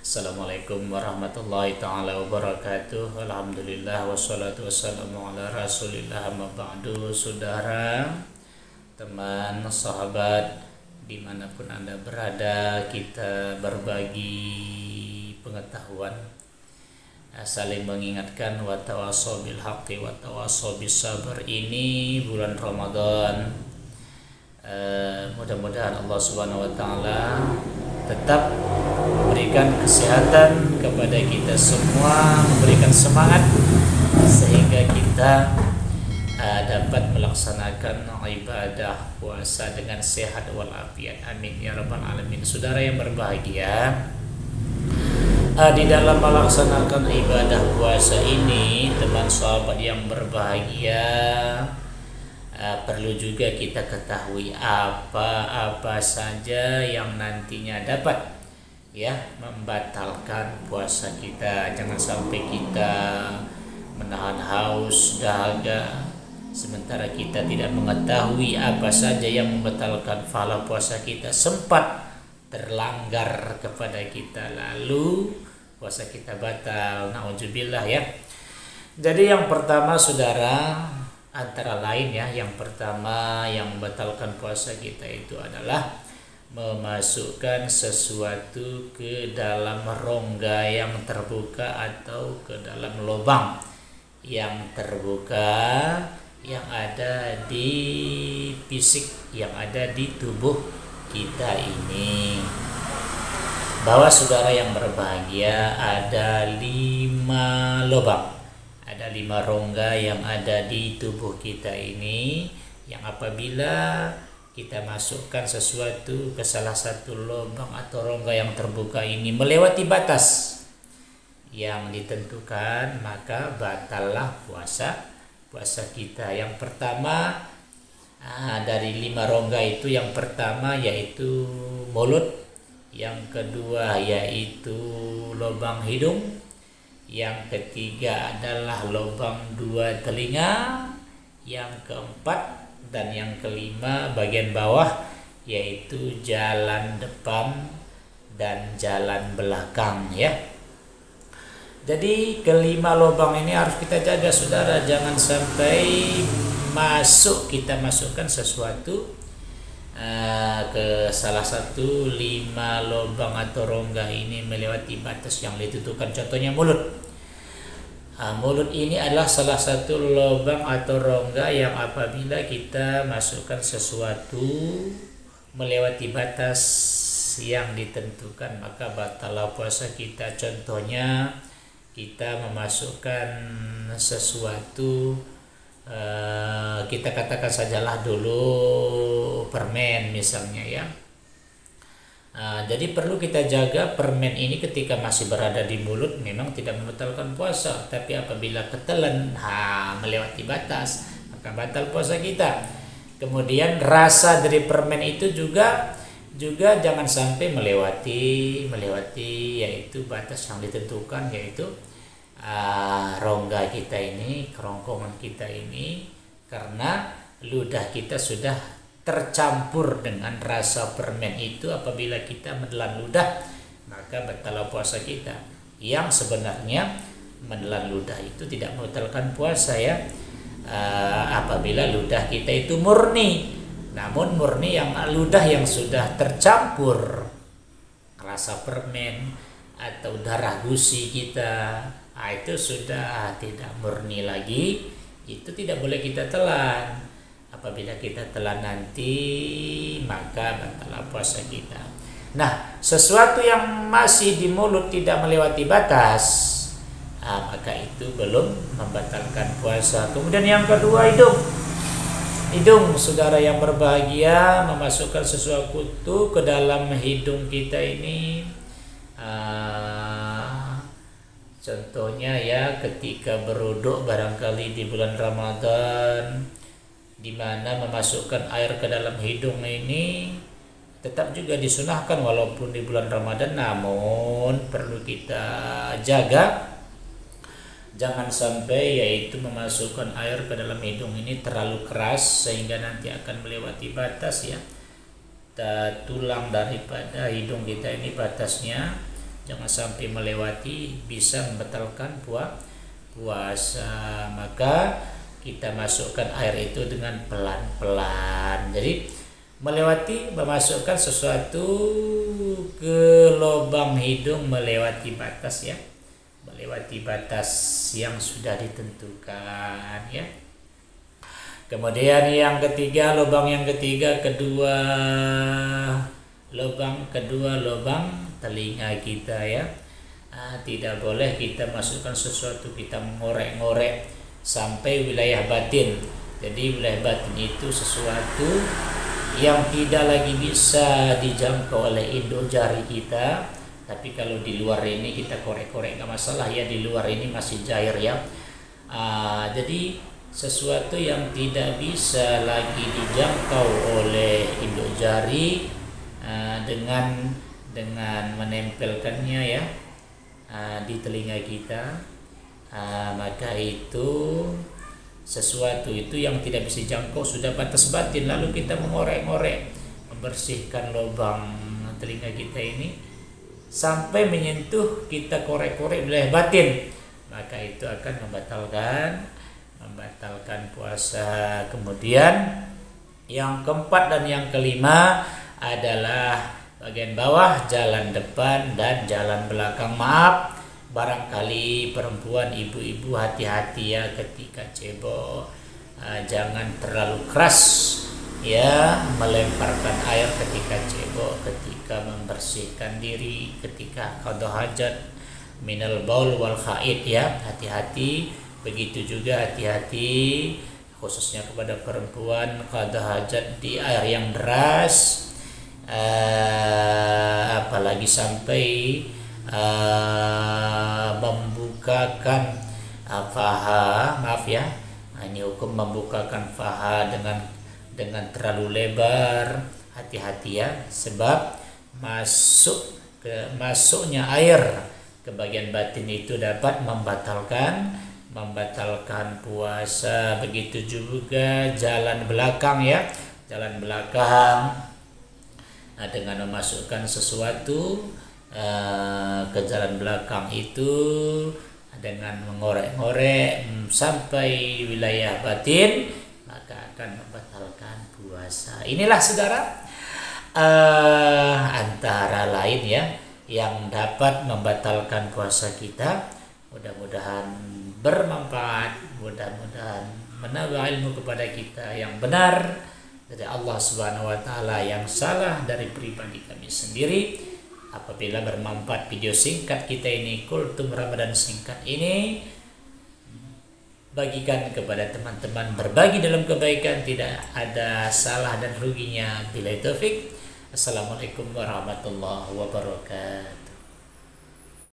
Assalamualaikum warahmatullahi ta'ala wabarakatuh. Alhamdulillah wassalatu wassalamu ala rasulillah, amma ba'du. Saudara, teman, sahabat, dimanapun Anda berada, kita berbagi pengetahuan, saling mengingatkan. Wa tawassaw bil haqqi wa tawassaw bis sabr. Ini bulan Ramadan, mudah-mudahan Allah Subhanahu wa taala tetap memberikan kesehatan kepada kita semua, memberikan semangat sehingga kita dapat melaksanakan ibadah puasa dengan sehat walafiat. Amin ya rabbal alamin. Saudara yang berbahagia, di dalam melaksanakan ibadah puasa ini, teman sahabat yang berbahagia, perlu juga kita ketahui apa-apa saja yang nantinya dapat membatalkan puasa kita. Jangan sampai kita menahan haus, dahaga, sementara kita tidak mengetahui apa saja yang membatalkan pahala puasa kita, sempat terlanggar kepada kita, lalu puasa kita batal. Nauzubillah ya. Jadi yang pertama, saudara, antara lain yang pertama yang membatalkan puasa kita itu adalah memasukkan sesuatu ke dalam rongga yang terbuka atau ke dalam lubang yang terbuka yang ada di fisik, yang ada di tubuh kita ini. Bahwa saudara yang berbahagia, ada 5 lubang, ada 5 rongga yang ada di tubuh kita ini, yang apabila kita masukkan sesuatu ke salah satu lubang atau rongga yang terbuka ini melewati batas yang ditentukan, maka batallah puasa kita. Yang pertama, dari 5 rongga itu, yang pertama yaitu mulut, yang kedua yaitu lubang hidung, yang ketiga adalah lubang 2 telinga, yang keempat dan yang kelima bagian bawah yaitu jalan depan dan jalan belakang ya. Jadi kelima lubang ini harus kita jaga, saudara. Jangan sampai kita masukkan sesuatu ke salah satu 5 lubang atau rongga ini melewati batas yang ditentukan. Contohnya mulut. Mulut ini adalah salah satu lubang atau rongga yang apabila kita masukkan sesuatu melewati batas yang ditentukan, maka batallah puasa kita. Contohnya, kita memasukkan sesuatu, kita katakan sajalah dulu permen misalnya ya. Jadi perlu kita jaga permen ini ketika masih berada di mulut memang tidak membatalkan puasa, tapi apabila ketelan melewati batas, maka batal puasa kita. Kemudian rasa dari permen itu juga jangan sampai melewati yaitu batas yang ditentukan, yaitu rongga kita ini, kerongkongan kita ini, karena ludah kita sudah tercampur dengan rasa permen itu. Apabila kita menelan ludah, maka batal puasa kita. Yang sebenarnya menelan ludah itu tidak membatalkan puasa ya, apabila ludah kita itu murni. Namun murni yang ludah yang sudah tercampur rasa permen atau darah gusi kita, itu sudah tidak murni lagi, itu tidak boleh kita telan. Apabila kita telan nanti, maka batal puasa kita. Nah, sesuatu yang masih di mulut tidak melewati batas, maka itu belum membatalkan puasa. Kemudian yang kedua, hidung, saudara yang berbahagia, memasukkan sesuatu ke dalam hidung kita ini. Contohnya ya, ketika berwudu barangkali di bulan Ramadan, di mana memasukkan air ke dalam hidung ini tetap juga disunahkan walaupun di bulan Ramadan, namun perlu kita jaga jangan sampai yaitu memasukkan air ke dalam hidung ini terlalu keras sehingga nanti akan melewati batas ya. Tulang daripada hidung kita ini batasnya jangan sampai melewati, bisa membatalkan puasa. Maka kita masukkan air itu dengan pelan-pelan. Jadi melewati, memasukkan sesuatu ke lubang hidung melewati batas ya, melewati batas yang sudah ditentukan ya. Kemudian yang ketiga, lubang kedua, lubang telinga kita ya. Tidak boleh kita masukkan sesuatu, kita mengorek-ngorek sampai wilayah batin. Jadi wilayah batin itu sesuatu yang tidak lagi bisa dijangkau oleh induk jari kita. Tapi kalau di luar ini kita korek-korek nggak masalah ya, di luar ini masih cair ya. Jadi sesuatu yang tidak bisa lagi dijangkau oleh induk jari dengan menempelkannya ya di telinga kita, maka itu sesuatu itu yang tidak bisa jangkau, sudah batas batin, lalu kita mengorek-ngorek, membersihkan lubang telinga kita ini sampai menyentuh, kita korek-korek wilayah batin, maka itu akan membatalkan puasa. Kemudian yang keempat dan yang kelima adalah bagian bawah, jalan depan dan jalan belakang. Maaf, barangkali perempuan, ibu-ibu hati-hati ya ketika cebok, jangan terlalu keras ya melemparkan air ketika cebok, ketika membersihkan diri, ketika qada hajat minal baul wal haid ya, hati-hati. Begitu juga hati-hati khususnya kepada perempuan qada hajat di air yang deras, apalagi sampai membukakan faha, maaf ya, ini hukum membukakan faha dengan terlalu lebar. Hati-hati ya, sebab masuknya air ke bagian batin itu dapat membatalkan puasa. Begitu juga jalan belakang ya, jalan belakang dengan memasukkan sesuatu ke jalan belakang itu dengan mengorek-ngorek sampai wilayah batin, maka akan membatalkan puasa. Inilah saudara antara lain ya yang dapat membatalkan puasa kita. Mudah-mudahan bermanfaat, mudah-mudahan menambah ilmu kepada kita yang benar dari Allah Subhanahu wa taala, yang salah dari pribadi kami sendiri. Apabila bermanfaat video singkat kita ini, Kultum Ramadan singkat ini, bagikan kepada teman-teman, berbagi dalam kebaikan, tidak ada salah dan ruginya. Billahi taufik. Assalamualaikum warahmatullahi wabarakatuh.